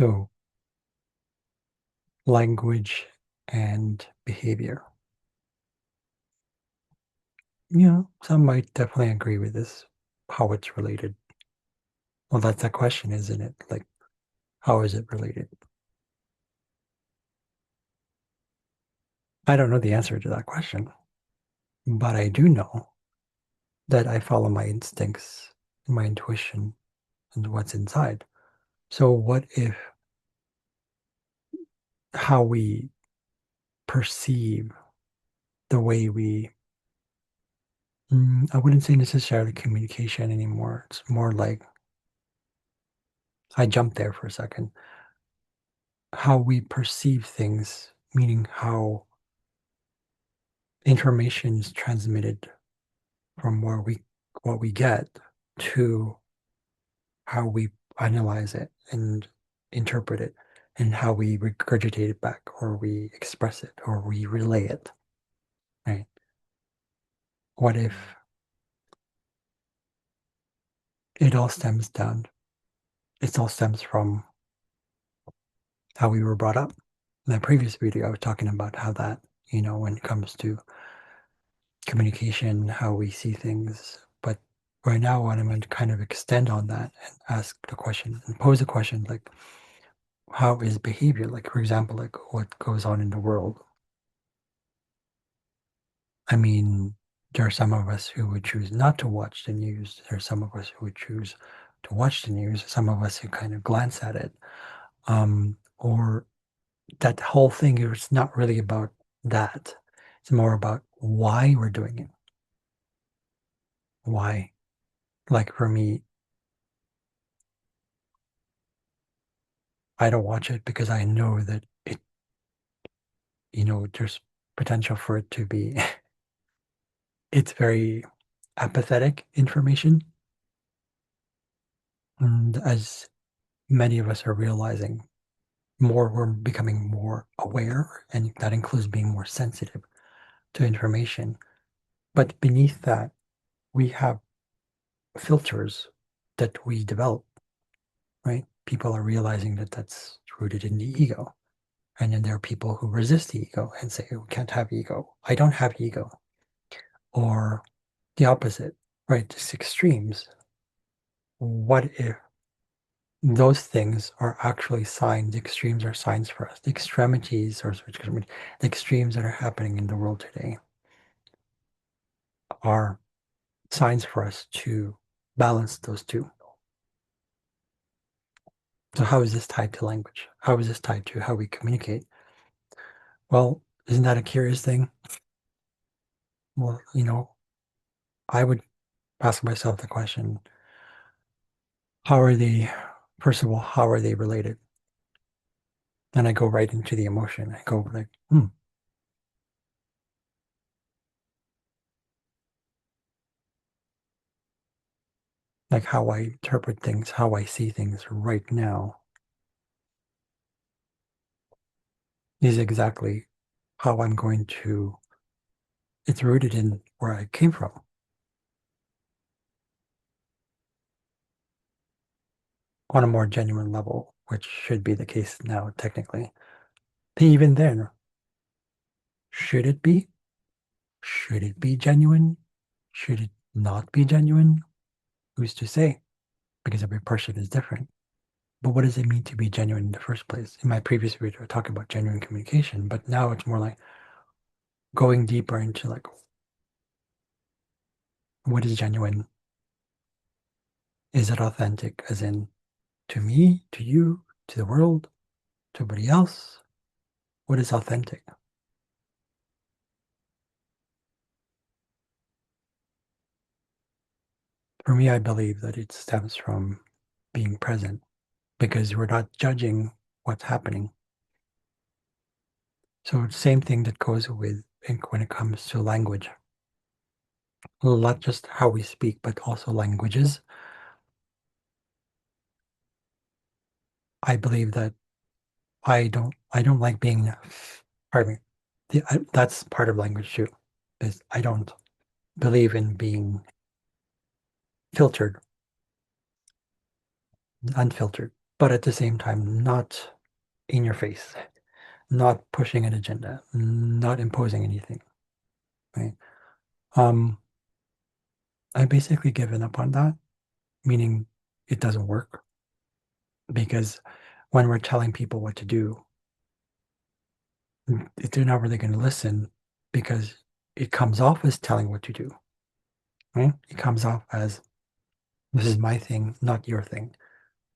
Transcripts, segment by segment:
So, language and behavior. Some might definitely agree with this, how it's related. Well, that's the question, isn't it? Like, how is it related? I don't know the answer to that question, but I do know that I follow my instincts, my intuition, and what's inside. So, what if how we perceive the way I wouldn't say necessarily communication anymore. It's more like I jumped there for a second. How we perceive things, meaning how information is transmitted from what we get to how we analyze it and interpret it and how we regurgitate it back or we express it or we relay it, right? What if it all stems down it all stems from how we were brought up? In the previous video I was talking about how that, when it comes to communication, how we see things. But right now, what I'm going to kind of extend on that and ask the question and pose a question like, how is behavior? Like, for example, like what goes on in the world? I mean, there are some of us who would choose not to watch the news. There are some of us who would choose to watch the news. Some of us who kind of glance at it. Or that whole thing is not really about that. It's more about why we're doing it. Why? Like for me, I don't watch it because I know that there's potential for it to be, it's very apathetic information. And as many of us are realizing, we're becoming more aware, and that includes being more sensitive to information. But beneath that, we have filters that we develop, right? People are realizing that that's rooted in the ego. And then there are people who resist the ego and say, "Oh, we can't have ego. I don't have ego." Or the opposite, right? Just extremes. What if those things are actually signs? The extremes are signs for us. The extremities, or the extremes that are happening in the world today are signs for us to balance those two. So, how is this tied to language? How is this tied to how we communicate? Well, isn't that a curious thing? Well, I would ask myself the question, how are they, first of all, how are they related? Then I go right into the emotion. I go like, like how I interpret things, how I see things right now is exactly how I'm going to, it's rooted in where I came from on a more genuine level, which should be the case now, technically. Even then, should it be? Should it be genuine? Should it not be genuine? Who's to say? Because every person is different. But what does it mean to be genuine in the first place? In my previous video, I talked about genuine communication, but now it's more like going deeper into like, what is genuine? Is it authentic? As in, to me, to you, to the world, to everybody else? What is authentic? For me, I believe that it stems from being present because we're not judging what's happening. So, same thing that goes with when it comes to language, not just how we speak, but also languages. I believe that I don't like being, pardon me, that's part of language too, is I don't believe in being filtered, unfiltered. but at the same time, not in your face, not pushing an agenda, not imposing anything, right? Um, I basically given up on that, meaning it doesn't work because when we're telling people what to do, they're not really going to listen because it comes off as telling what to do, right? It comes off as this is my thing, not your thing.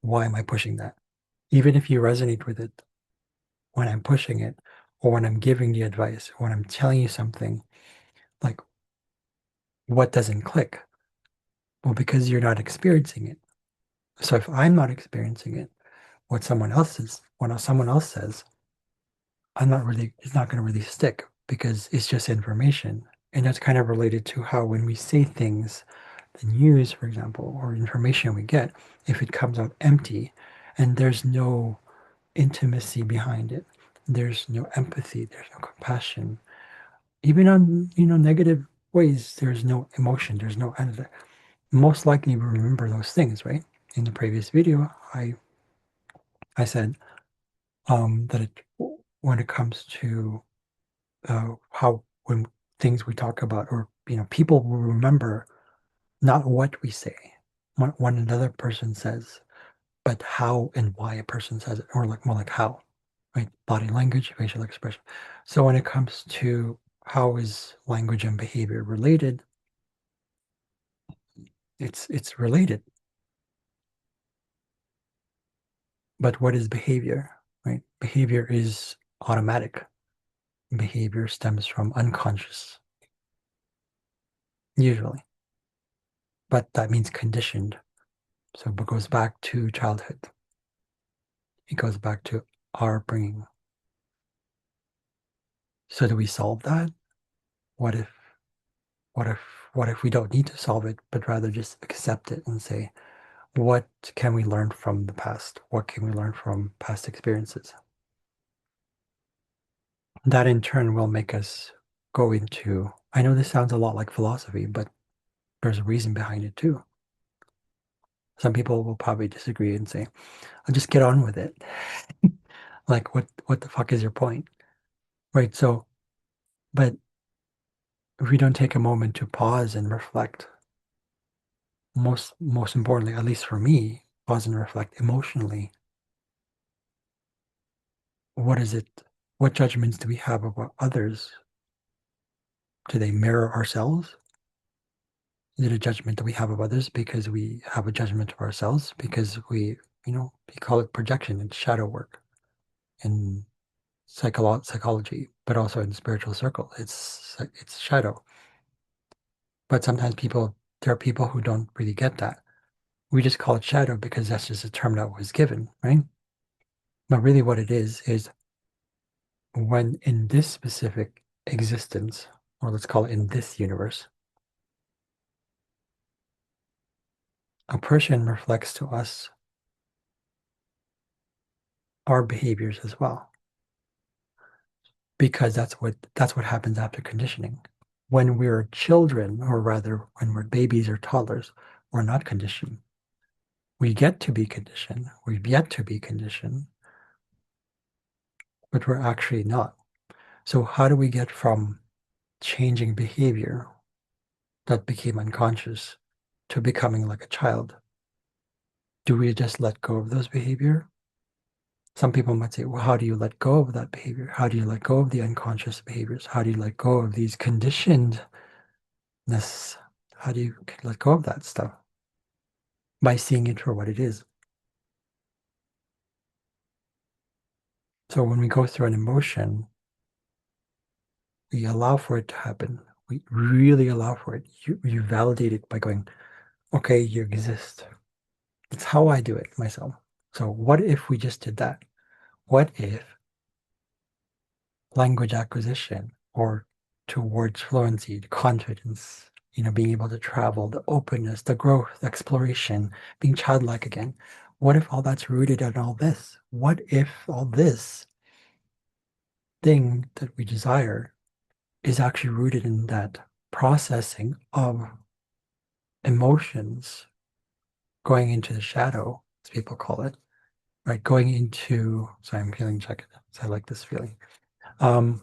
Why am I pushing that? Even if you resonate with it when I'm pushing it or when I'm giving the advice, when I'm telling you something, like what doesn't click? Well, because you're not experiencing it. So if I'm not experiencing it, what someone else says, it's not going to really stick because it's just information. And that's kind of related to how when we say things, the news, for example, or information we get, if it comes out empty and there's no intimacy behind it, there's no empathy, there's no compassion, even on negative ways, there's no emotion, there's no energy. Most likely we remember those things, right? In the previous video, I said that when it comes to how when things we talk about, or people will remember not what we say, what another person says, but how and why a person says it, or like more like how, right? Body language, facial expression. So when it comes to how is language and behavior related, it's related. But what is behavior, right? Behavior is automatic. Behavior stems from unconscious, usually, but that means conditioned. So it goes back to childhood. It goes back to our upbringing. So do we solve that? What if, what if, what if we don't need to solve it, but rather just accept it and say, what can we learn from the past? What can we learn from past experiences? That in turn will make us go into, I know this sounds a lot like philosophy, but there's a reason behind it too. Some people will probably disagree and say, I'll just get on with it. Like, what the fuck is your point? Right. So, but if we don't take a moment to pause and reflect, most importantly, at least for me, pause and reflect emotionally, what is it? What judgments do we have about others? Do they mirror ourselves? Is it a judgment that we have of others because we have a judgment of ourselves? Because we call it projection and shadow work in psychology, but also in spiritual circle. It's shadow. But sometimes there are people who don't really get that. We just call it shadow because that's just a term that was given, right? But really what it is when in this specific existence, or let's call it in this universe, a person reflects to us our behaviors as well. Because that's what happens after conditioning. When we're children, or rather when we're babies or toddlers, we're not conditioned. We get to be conditioned. We've yet to be conditioned, but we're actually not. So how do we get from changing behavior that became unconscious to becoming like a child? Do we just let go of those behavior? Some people might say, well, how do you let go of that behavior? How do you let go of the unconscious behaviors? How do you let go of these conditionedness? How do you let go of that stuff? By seeing it for what it is. So when we go through an emotion, we allow for it to happen. We really allow for it. You validate it by going, okay, you exist. It's how I do it myself. So what if we just did that? What if language acquisition, or towards fluency, the confidence, being able to travel, the openness, the growth, the exploration, being childlike again. What if all that's rooted in all this? What if all this thing that we desire is actually rooted in that processing of emotions going into the shadow, as people call it, right? Going into, sorry, I'm feeling checked. So I like this feeling. Um,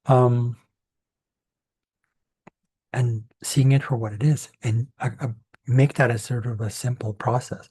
um, and seeing it for what it is, and make that as sort of a simple process.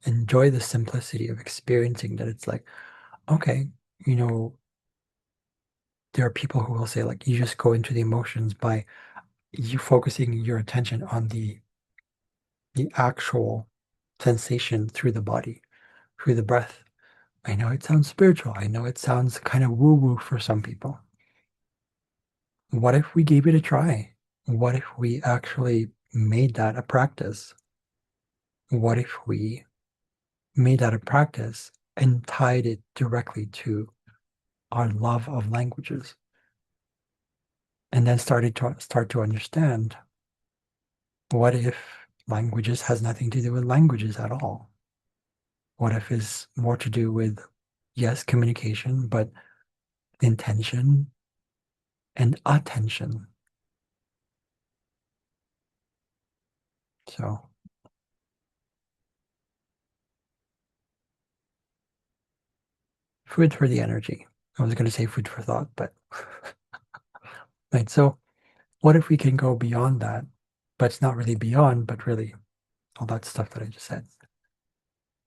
Enjoy the simplicity of experiencing that. It's like, okay, you know, there are people who will say like you just go into the emotions by you focusing your attention on the actual sensation through the body, through the breath. I know it sounds spiritual. I know it sounds kind of woo-woo for some people. What if we gave it a try? What if we actually made that a practice? What if we made that a practice and tied it directly to our love of languages? And then start to understand, what if languages has nothing to do with languages at all? What if it's more to do with, yes, communication, but intention and attention? So food for the energy. I was going to say food for thought, but right. So what if we can go beyond that, but it's not really beyond, but really all that stuff that I just said.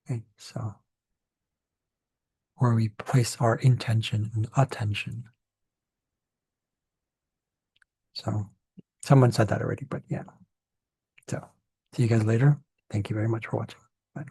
Right? So where we place our intention and attention. So someone said that already, but yeah. So see you guys later. Thank you very much for watching. Bye.